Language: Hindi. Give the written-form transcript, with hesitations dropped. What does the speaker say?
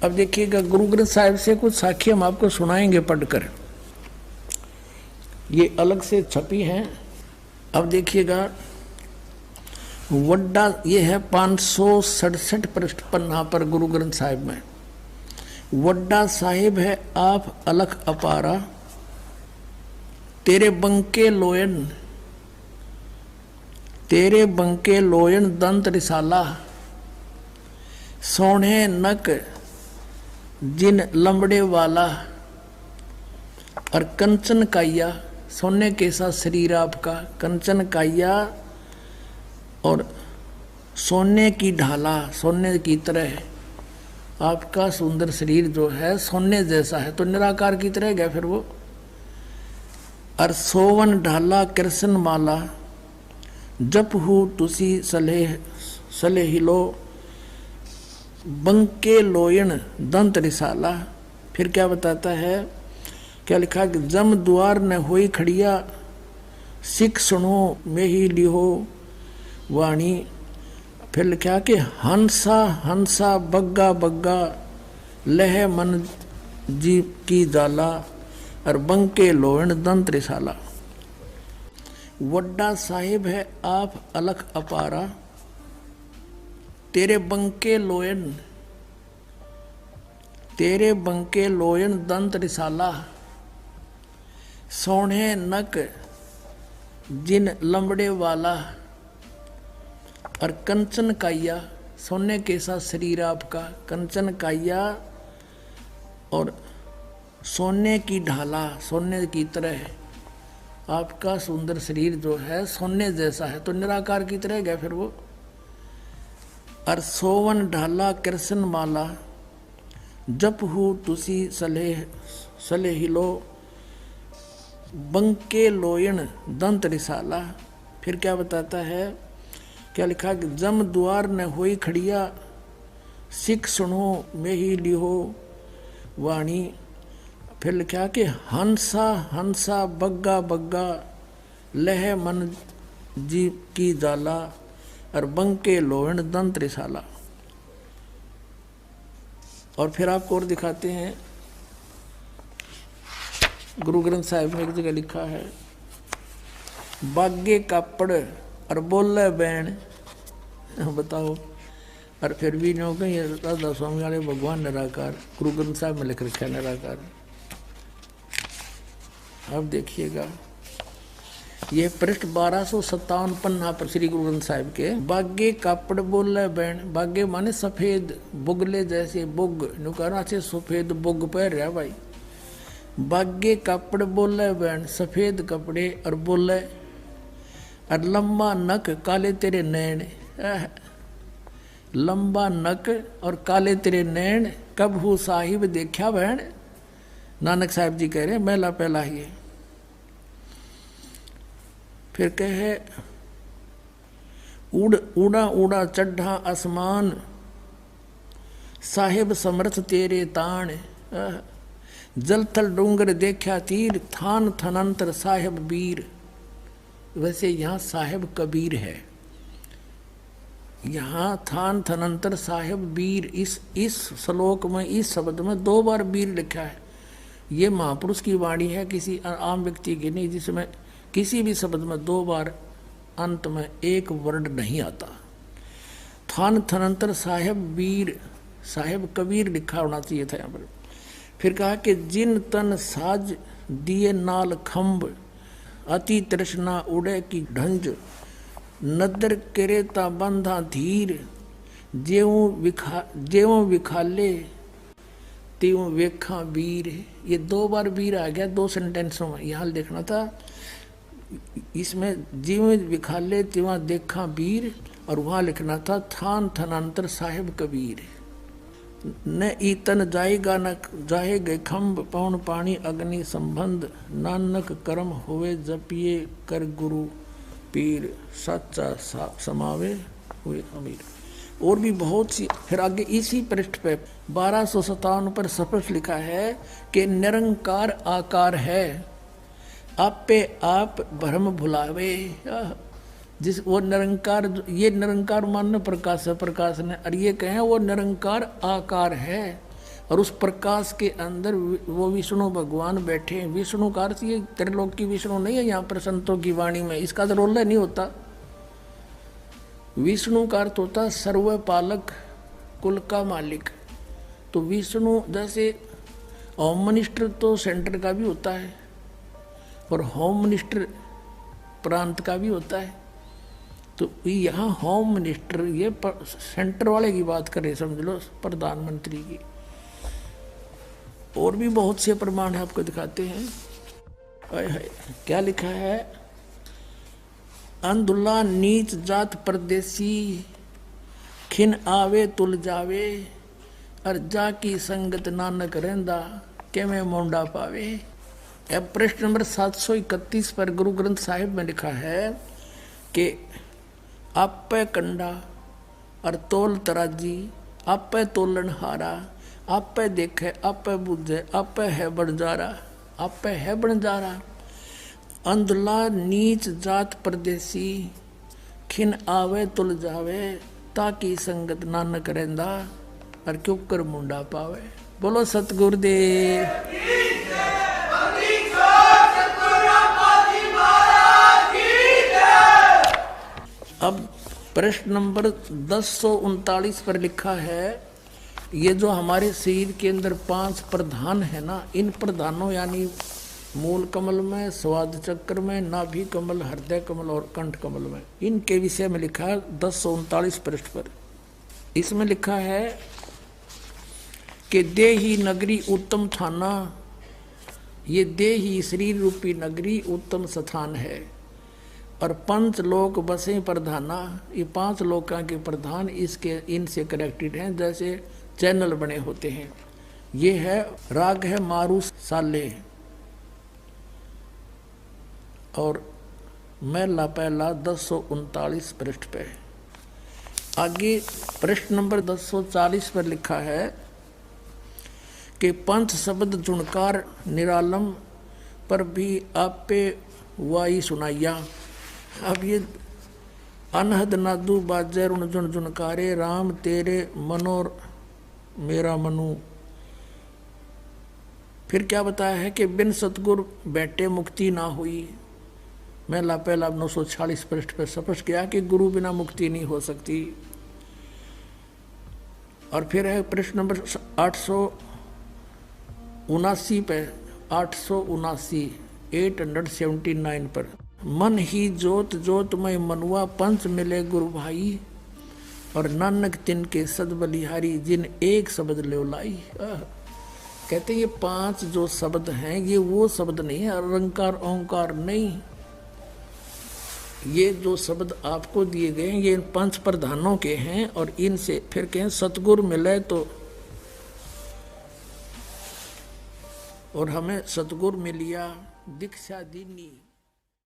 अब देखिएगा गुरु ग्रंथ साहिब से कुछ साखी हम आपको सुनाएंगे पढ़कर। ये अलग से छपी हैं। अब देखिएगा वड्डा, ये है 567 पृष्ठ पन्ना पर गुरु ग्रंथ साहिब में। वड्डा साहिब है आप अलख अपारा, तेरे बंके लोयन, तेरे बंके लोयन दंत रिसाला, सोने नक जिन लंबड़े वाला, और कंचन काया, सोने के साथ शरीर आपका, कंचन काया और सोने की ढाला, सोने की तरह आपका सुंदर शरीर जो है सोने जैसा है, तो निराकार की तरह गया फिर वो। और सोवन ढाला कृष्ण माला, जप हु तुसी सलेह सले हिलो, बंके लोयन दंत रिसाला। फिर क्या बताता है, क्या लिखा कि जम द्वार न होई खड़िया, सिख सुनो में ही लिहो वाणी। फिर लिखा कि हंसा हंसा बग्गा बग्गा, लह मन जीव की जाला, और बंके लोयन दंत रिसाला। वड्डा साहिब है आप अलख अपारा, तेरे बंके लोयन, तेरे बंके लोयन दंत रिसाला, सोने नक जिन लंबड़े वाला, और कंचन काया, सोने के साथ शरीर आपका, कंचन काया और सोने की ढाला, सोने की तरह आपका सुंदर शरीर जो है सोने जैसा है, तो निराकार की तरह गया फिर वो। और सोवन ढाला कृष्ण माला, जप हु तुसी सलेह सले हिलो, बंके लोयन दंत रिसाला। फिर क्या बताता है, क्या लिखा कि जम द्वार न होई खड़िया, सिख सुनो में ही लिहो वाणी। फिर लिखा कि हंसा हंसा बग्गा बग्गा, लह मन जीव की जाला, और बंके लोहन दंत रिसाला। और फिर आपको और दिखाते हैं, गुरु ग्रंथ साहिब में एक जगह लिखा है, बागे कापड़ और बोले बैन। बताओ, और फिर भी नहीं होगा ये राधा स्वामी वाले भगवान निराकार, गुरु ग्रंथ साहिब में लिख रखा है निराकार। अब देखिएगा ये पृष्ठ 1257 पन्ना पर श्री गुरु ग्रंथ साहिब के। बागे कापड़ बोले बैन, बागे माने सफेद, बुगले जैसे बुग नुकारा से सफेद बुग पहन रहा भाई। बागे कापड़ बोले बैन, सफेद कपड़े और बोले, और लंबा नक काले तेरे नैन, लंबा नक और काले तेरे नैन, कब हूँ साहिब देखा बहन। नानक साहिब जी कह रहे हैं मेला पहला ही। फिर कहे उड़ उड़ा उड़ा चढ़ा आसमान, साहिब समर्थ तेरे ताण, जल थल डूंगर देखा तीर, थान थनंतर साहिब बीर। वैसे यहाँ साहिब कबीर है, यहाँ थान थनंतर साहिब बीर। इस श्लोक में, इस शब्द में 2 बार बीर लिखा है। ये महापुरुष की वाणी है, किसी आम व्यक्ति की नहीं, जिसमें किसी भी शब्द में 2 बार अंत में एक वर्ड नहीं आता। थान थनंतर साहिब बीर, साहिब कबीर लिखा होना चाहिए था यहाँ पर। फिर कहा कि जिन तन साज दिए नाल खम्भ, अति तृष्णा उड़े की ढंज, नदर करेता बंधा धीर, जेवों विखाले त्यों वेखा वीर। ये 2 बार वीर आ गया 2 सेंटेंसों में, यहाँ देखना था। इसमें जीव विखाले त्यों देखा वीर, और वहाँ लिखना था थान थनांतर साहिब कबीर। न ईतन जाएगा न जाहे गए खम्भ, पवन पानी अग्नि संबंध, नानक कर्म होवे जपिए कर गुरु पीर, सच्चा समावे हुए अमीर। और भी बहुत सी। फिर आगे इसी पृष्ठ पे 1257 पर स्पष्ट लिखा है कि निरंकार आकार है, आपे आप भ्रम भुलावे। जिस वो निरंकार, ये निरंकार मानने प्रकाश है, प्रकाश ने, और ये कहें वो निरंकार आकार है, और उस प्रकाश के अंदर वो विष्णु भगवान बैठे हैं। विष्णु का अर्थ ये त्रिलोक की विष्णु नहीं है यहाँ पर संतों की वाणी में, इसका तो रोल नहीं होता। विष्णु का अर्थ होता सर्वपालक, कुल का मालिक। तो विष्णु जैसे होम मिनिस्टर तो सेंटर का भी होता है और होम मिनिस्टर प्रांत का भी होता है। तो यहाँ होम मिनिस्टर ये सेंटर वाले की बात करें, समझ लो प्रधानमंत्री की। और भी बहुत से प्रमाण आपको दिखाते हैं। क्या लिखा है, अंधुला नीच जात परदेसी, खिन आवे तुल जावे, अर्जा की संगत नानक रहंदा, के में मोंडा पावे। अब प्रश्न नंबर 731 पर गुरु ग्रंथ साहिब में लिखा है कि आपे कंडा और तोल तराजी, आपे तोलन हारा, आपे देखे आपे बुझे, आपे है बंजारा, आपे है बंजारा। अंधला नीच जात परदेसी, खिन आवे तुल जावे, ताकि संगत नानक रहंदा, और क्यों कर मुंडा पावे। बोलो सतगुरुदेव। अब प्रश्न नंबर 1039 पर लिखा है, ये जो हमारे शरीर के अंदर 5 प्रधान है ना, इन प्रधानों यानी मूल कमल में, स्वाद चक्र में, नाभि कमल, हृदय कमल और कंठ कमल में, इनके विषय में लिखा है 1039 पृष्ठ पर। इसमें लिखा है कि देही नगरी उत्तम थाना, ये देही शरीर रूपी नगरी उत्तम स्थान है, और 5 लोक बसे प्रधाना, ये 5 लोकों के प्रधान इसके इनसे कनेक्टेड हैं, जैसे चैनल बने होते हैं। ये है राग है मारू साले, और मैला पहला 1039 पृष्ठ पे। आगे प्रश्न नंबर 1040 पर लिखा है कि पंथ शब्द जुणकार निरालम, पर भी आपे वाई सुनाइया। अब ये अनहद नादू बाजे रुण जुन जुनकारे, राम तेरे मनोर मेरा मनु। फिर क्या बताया है कि बिन सतगुर बैठे मुक्ति ना हुई। मैला पहला 946 पृष्ठ पर स्पष्ट किया कि गुरु बिना मुक्ति नहीं हो सकती। और फिर है प्रश्न नंबर 879 पे, 879 पर, मन ही जोत जोत में मनुआ, पंच मिले गुरु भाई, और नानक तिनके सद बलिहारी, जिन एक शब्द ले लाई। कहते हैं ये 5 जो शब्द हैं ये वो शब्द नहीं है, अलंकार ओंकार नहीं। ये जो शब्द आपको दिए गए हैं ये 5 प्रधानों के हैं, और इनसे फिर कहें सतगुरु मिले तो, और हमें सतगुरु मिलिया, दीक्षा दीनी।